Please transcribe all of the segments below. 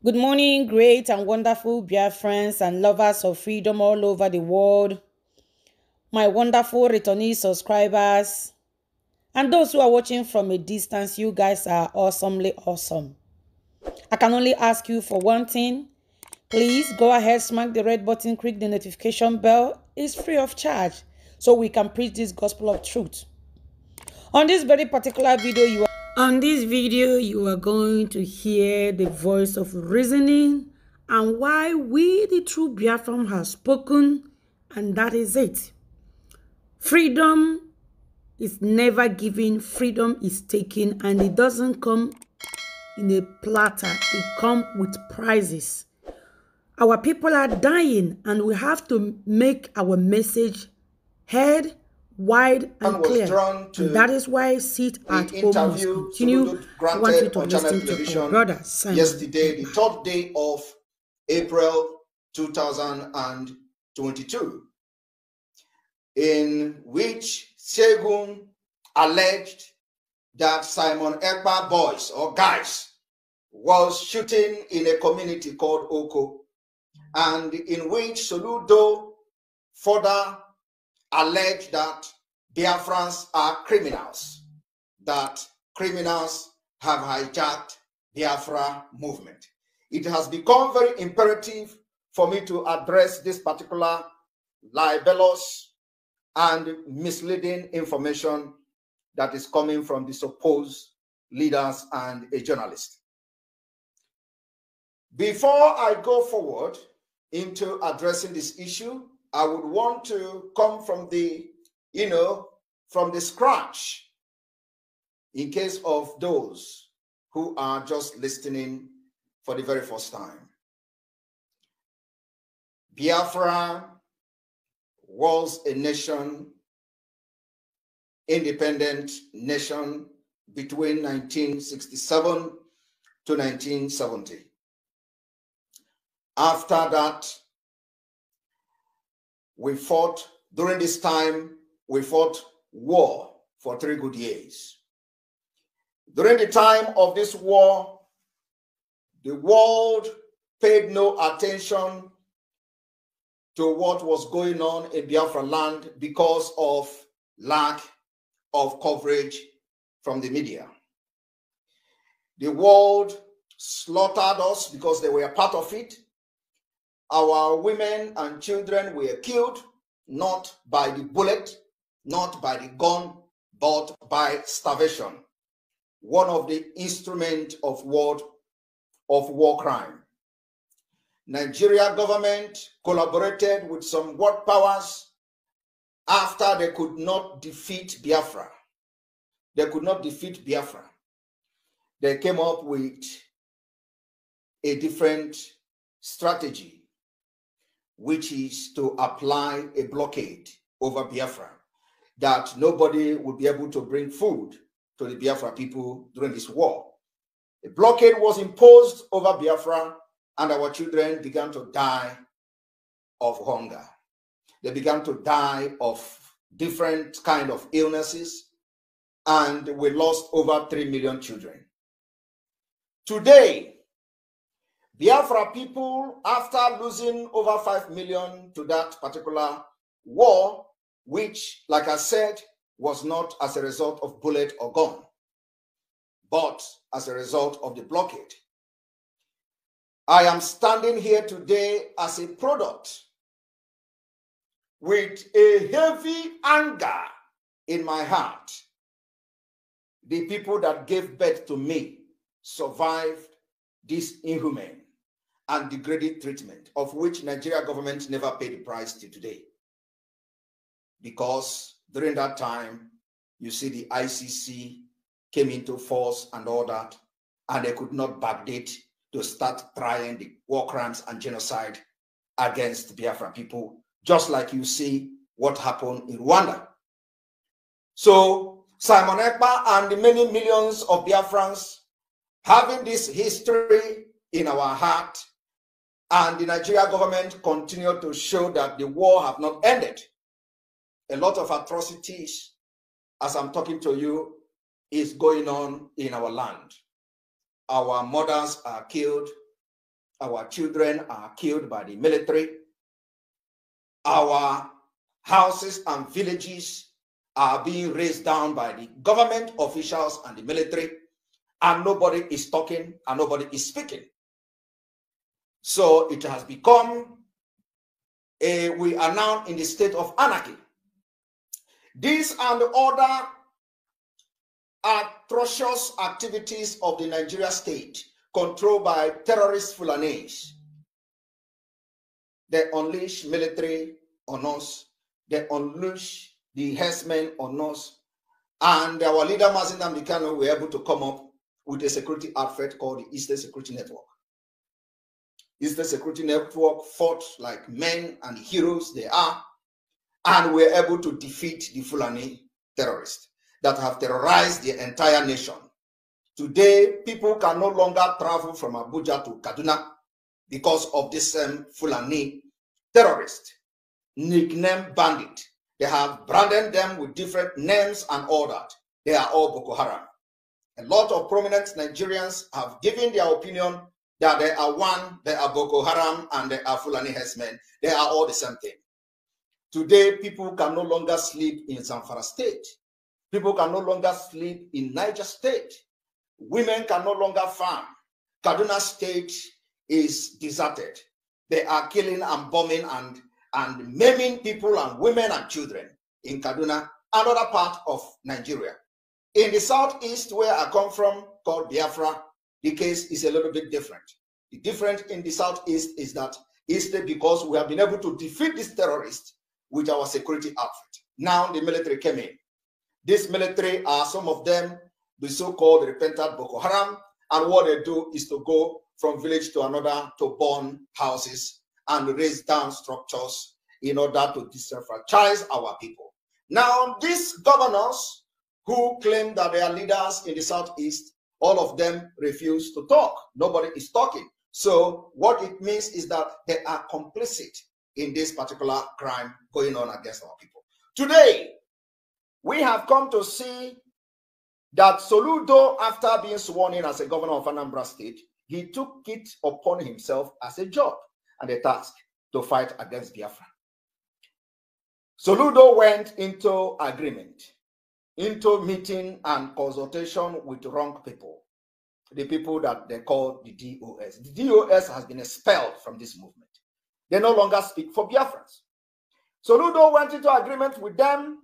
Good morning, great and wonderful Biafrans and lovers of freedom all over the world. My wonderful returnee subscribers and those who are watching from a distance, you guys are awesomely awesome. I can only ask you for one thing. Please go ahead, smack the red button, click the notification bell. It's free of charge so we can preach this gospel of truth. On this very particular video, you are going to hear the voice of reasoning and why we, the true Biafran, have spoken, and that is it. Freedom is never given, freedom is taken, and it doesn't come in a platter, it comes with prices. Our people are dying, and we have to make our message heard, wide and clear. And that is why sit at home must continue. I want you to listen to our brother Simon. Yesterday, the 3rd day of April 2022, in which Segun alleged that Simon Ekpa boys or guys was shooting in a community called Oko, and in which Soludo further alleged that Biafrans are criminals, that criminals have hijacked Biafra movement. It has become very imperative for me to address this particular libelous and misleading information that is coming from the supposed leaders and a journalist. Before I go forward into addressing this issue, I would want to come from the, from the scratch, in case of those who are just listening for the very first time. Biafra was a nation, independent nation between 1967 to 1970. After that, during this time, we fought war for 3 good years. During the time of this war, the world paid no attention to what was going on in Biafra land because of lack of coverage from the media. The world slaughtered us because they were part of it. Our women and children were killed, not by the bullet, not by the gun, but by starvation. One of the instruments of war crime. Nigeria government collaborated with some world powers after they could not defeat Biafra. They could not defeat Biafra. They came up with a different strategy, which is to apply a blockade over Biafra, that nobody would be able to bring food to the Biafra people during this war. A blockade was imposed over Biafra, and our children began to die of hunger. They began to die of different kind of illnesses, and we lost over 3 million children. Today, Biafra people, after losing over 5 million to that particular war, which, like I said, was not as a result of bullet or gun, but as a result of the blockade. I am standing here today as a product with a heavy anger in my heart. The people that gave birth to me survived this inhumane and degrading treatment, of which Nigeria government never paid the price till today. Because during that time, you see the ICC came into force and all that, and they could not backdate to start trying the war crimes and genocide against Biafra people, just like you see what happened in Rwanda. So Simon Ekpa and the many millions of Biafrans having this history in our heart, and the Nigeria government continue to show that the war have not ended. A lot of atrocities, as I'm talking to you, is going on in our land. Our mothers are killed. Our children are killed by the military. Our houses and villages are being razed down by the government officials and the military, and nobody is talking and nobody is speaking. So it has become we are now in the state of anarchy. These and the other atrocious activities of the Nigeria state controlled by terrorist Fulanis. They unleash military on us. They unleash the herdsmen on us. And our leader, Nnamdi Kanu, were able to come up with a security outfit called the Eastern Security Network. Eastern Security Network fought like men and heroes they are, and were able to defeat the Fulani terrorists that have terrorized the entire nation. Today, people can no longer travel from Abuja to Kaduna because of this Fulani terrorist, nicknamed bandit. They have branded them with different names and all that. They are all Boko Haram. A lot of prominent Nigerians have given their opinion that they are one, they are Boko Haram, and they are Fulani herdsmen. They are all the same thing. Today, people can no longer sleep in Zamfara State. People can no longer sleep in Niger State. Women can no longer farm. Kaduna State is deserted. They are killing and bombing and maiming people and women and children in Kaduna, another part of Nigeria. In the southeast, where I come from, called Biafra, the case is a little bit different. The difference in the southeast is that it's because we have been able to defeat these terrorists with our security outfit. Now the military came in. This military are some of them the so-called repentant Boko Haram, and what they do is to go from village to another to burn houses and raise down structures in order to disenfranchise our people. Now, these governors who claim that they are leaders in the southeast, all of them refuse to talk. Nobody is talking. So what it means is that they are complicit in this particular crime going on against our people. Today, we have come to see that Soludo, after being sworn in as a governor of Anambra State, he took it upon himself as a job and a task to fight against Biafra. Soludo went into agreement, into meeting and consultation with wrong people, the people that they call the DOS. The DOS has been expelled from this movement. They no longer speak for Biafrans. Soludo went into agreement with them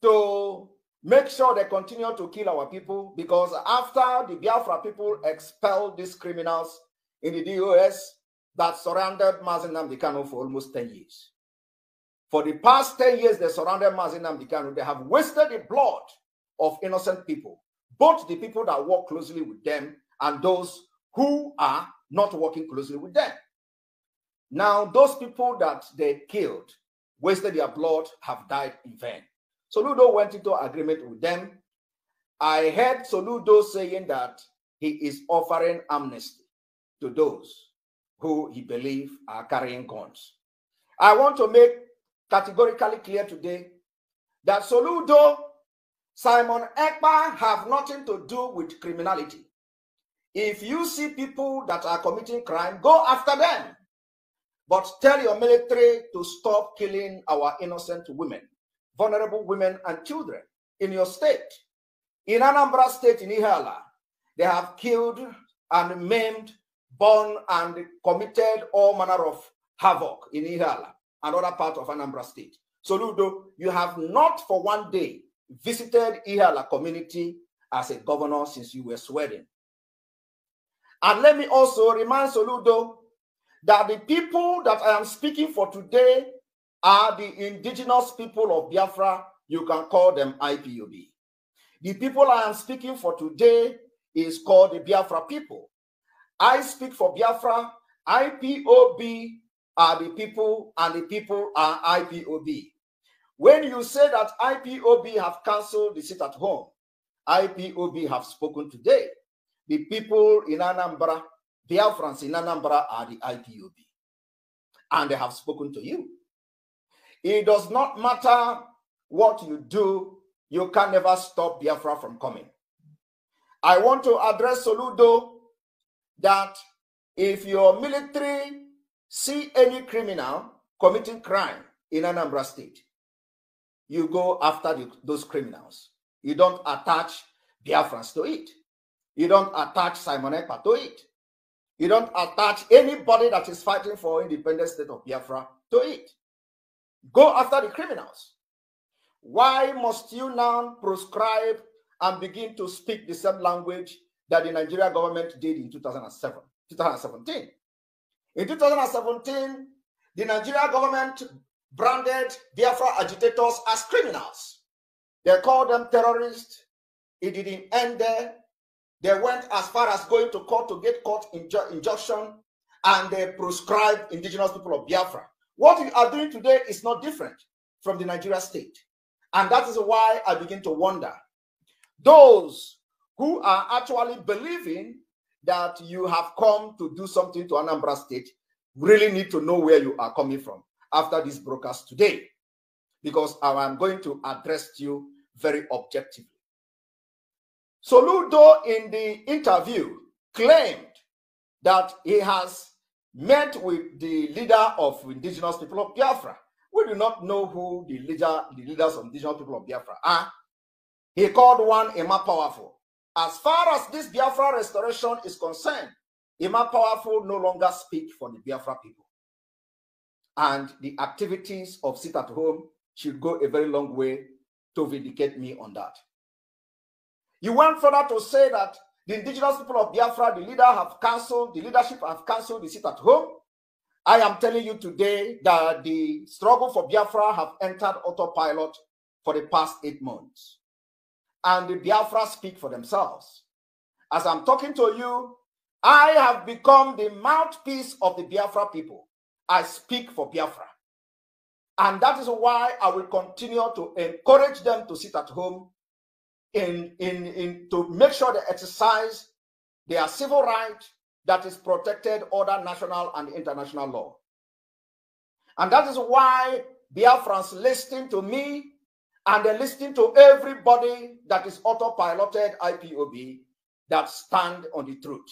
to make sure they continue to kill our people, because after the Biafra people expelled these criminals in the DOS that surrounded Nnamdi Kanu for almost 10 years. For the past 10 years, they surrounded Nnamdi Kanu. They have wasted the blood of innocent people, both the people that work closely with them and those who are not working closely with them. Now, those people that they killed, wasted their blood, have died in vain. Soludo went into agreement with them. I heard Soludo saying that he is offering amnesty to those who he believes are carrying guns. I want to make categorically clear today that Soludo, Simon Ekpa have nothing to do with criminality. If you see people that are committing crime, go after them. But tell your military to stop killing our innocent women, vulnerable women and children in your state. In Anambra State, in Iseeeee, they have killed and maimed, burned and committed all manner of havoc in Iseeeee, another part of Anambra State. Soludo, you have not for one day visited Iseeeee community as a governor since you were sworn in. And let me also remind Soludo that the people that I am speaking for today are the indigenous people of Biafra. You can call them IPOB. The people I am speaking for today is called the Biafra people. I speak for Biafra. IPOB are the people, and the people are IPOB. When you say that IPOB have cancelled the sit at home, IPOB have spoken today. The people in Anambra, Biafrans in Anambra, are the IPOB. And they have spoken to you. It does not matter what you do, you can never stop Biafra from coming. I want to address Soludo that If your military see any criminal committing crime in Anambra State, you go after those criminals. You don't attach Biafrans to it. You don't attach Simon Ekpa to it. You don't attach anybody that is fighting for independent state of Biafra to it. Go after the criminals. Why must you now prescribe and begin to speak the same language that the Nigerian government did in 2017? In 2017, the Nigerian government branded Biafra agitators as criminals. They called them terrorists. It didn't end there. They went as far as going to court to get court injunction, and they proscribed indigenous people of Biafra. What we are doing today is not different from the Nigeria state. And that is why I begin to wonder, those who are actually believing that you have come to do something to Anambra State really need to know where you are coming from after this broadcast today, because I am going to address you very objectively. Soludo in the interview claimed that he has met with the leader of indigenous people of Biafra. We do not know who the leaders of indigenous people of Biafra are. He called one Emma Powerful. As far as this Biafra restoration is concerned, Emma Powerful no longer speak for the Biafra people. And the activities of sit at home should go a very long way to vindicate me on that. You went further to say that the indigenous people of Biafra, the leadership have cancelled the sit at home. I am telling you today that the struggle for Biafra have entered autopilot for the past 8 months. And the Biafra speak for themselves. As I'm talking to you, I have become the mouthpiece of the Biafra people. I speak for Biafra. And that is why I will continue to encourage them to sit at home to make sure they exercise their civil right that is protected under national and international law. And that is why Biafrans listen to me, and they listen to everybody that is autopiloted IPOB that stand on the truth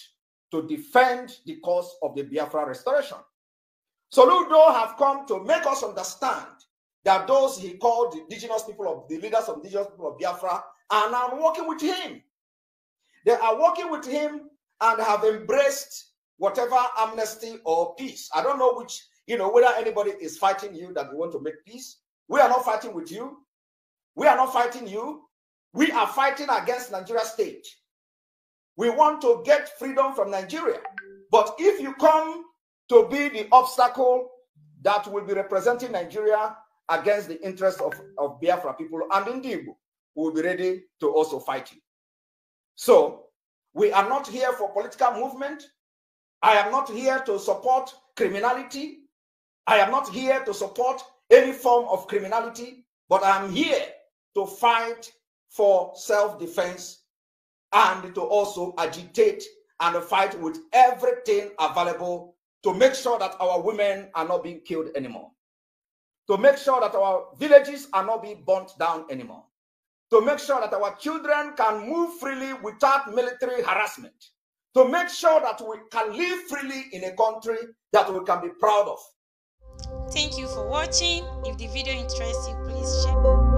to defend the cause of the Biafra restoration. Soludo have come to make us understand that those he called the indigenous people of the leaders of indigenous people of Biafra are now working with him. They are working with him and have embraced whatever amnesty or peace. I don't know which, whether anybody is fighting you that we want to make peace. We are not fighting with you. We are not fighting you. We are fighting against Nigeria state. We want to get freedom from Nigeria. But if you come to be the obstacle that will be representing Nigeria against the interests of Biafra people and Ndibo, we will be ready to also fight you. So, we are not here for political movement. I am not here to support criminality. I am not here to support any form of criminality, but I am here to fight for self-defense and to also agitate and fight with everything available to make sure that our women are not being killed anymore, to make sure that our villages are not being burnt down anymore, to make sure that our children can move freely without military harassment, to make sure that we can live freely in a country that we can be proud of. Thank you for watching. If the video interests you, please share.